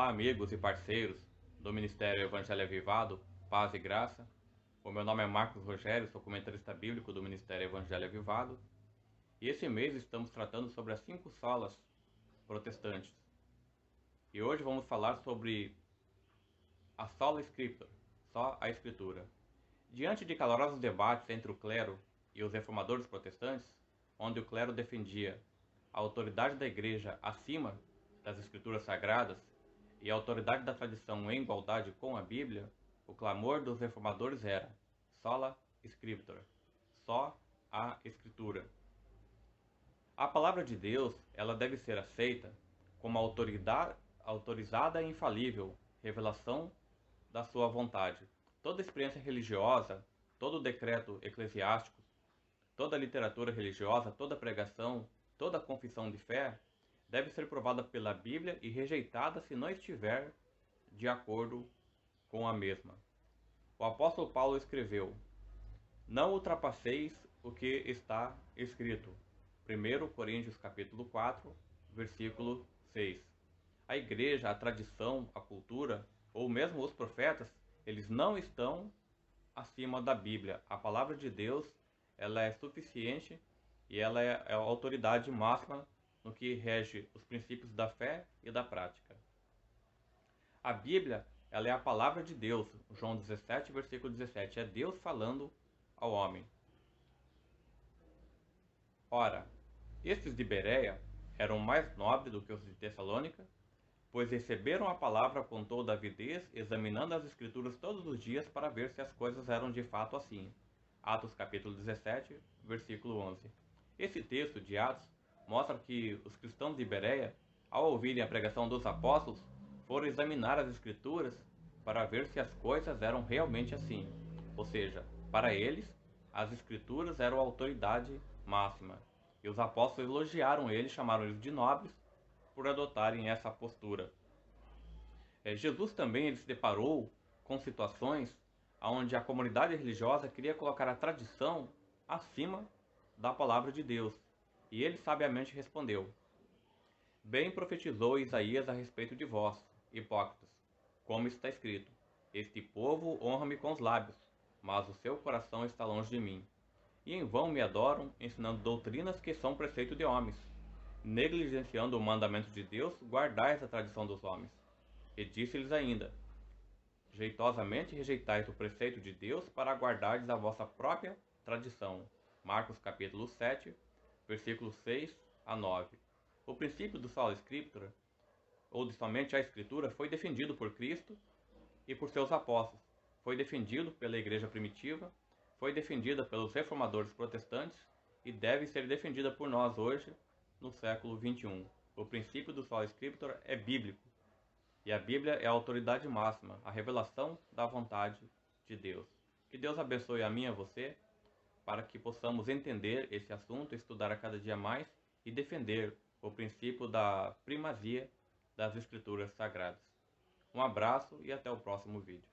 Olá, amigos e parceiros do Ministério Evangelho Avivado, paz e graça. O meu nome é Marcos Rogério, sou comentarista bíblico do Ministério Evangelho Avivado. E esse mês estamos tratando sobre as 5 solas protestantes. E hoje vamos falar sobre a sola scriptura, só a escritura. Diante de calorosos debates entre o clero e os reformadores protestantes, onde o clero defendia a autoridade da igreja acima das escrituras sagradas e a autoridade da tradição em igualdade com a Bíblia, o clamor dos reformadores era sola scriptura, só a escritura. A palavra de Deus, ela deve ser aceita como autorizada e infalível revelação da sua vontade. Toda experiência religiosa, todo decreto eclesiástico, toda literatura religiosa, toda pregação, toda confissão de fé deve ser provada pela Bíblia e rejeitada se não estiver de acordo com a mesma. O apóstolo Paulo escreveu: Não ultrapasseis o que está escrito. 1 Coríntios capítulo 4, versículo 6. A igreja, a tradição, a cultura, ou mesmo os profetas, eles não estão acima da Bíblia. A palavra de Deus, ela é suficiente e ela é a autoridade máxima no que rege os princípios da fé e da prática. A Bíblia, ela é a palavra de Deus. João 17, versículo 17. É Deus falando ao homem. Ora, estes de Bereia eram mais nobres do que os de Tessalônica, pois receberam a palavra com toda a avidez, examinando as Escrituras todos os dias para ver se as coisas eram de fato assim. Atos capítulo 17, versículo 11. Esse texto de Atos mostra que os cristãos de Bereia, ao ouvirem a pregação dos apóstolos, foram examinar as Escrituras para ver se as coisas eram realmente assim. Ou seja, para eles, as Escrituras eram a autoridade máxima. E os apóstolos elogiaram eles, chamaram eles de nobres, por adotarem essa postura. Jesus também ele se deparou com situações onde a comunidade religiosa queria colocar a tradição acima da palavra de Deus. E ele sabiamente respondeu: Bem profetizou Isaías a respeito de vós, hipócritas, como está escrito: Este povo honra-me com os lábios, mas o seu coração está longe de mim. E em vão me adoram, ensinando doutrinas que são preceito de homens. Negligenciando o mandamento de Deus, guardais a tradição dos homens. E disse-lhes ainda: Jeitosamente rejeitais o preceito de Deus para guardardes a vossa própria tradição. Marcos capítulo 7, versículos 6 a 9. O princípio do sola scriptura, ou de somente a escritura, foi defendido por Cristo e por seus apóstolos. Foi defendido pela igreja primitiva, foi defendida pelos reformadores protestantes e deve ser defendida por nós hoje, no século XXI. O princípio do sola scriptura é bíblico. E a Bíblia é a autoridade máxima, a revelação da vontade de Deus. Que Deus abençoe a mim e a você, para que possamos entender esse assunto, estudar a cada dia mais e defender o princípio da primazia das Escrituras Sagradas. Um abraço e até o próximo vídeo.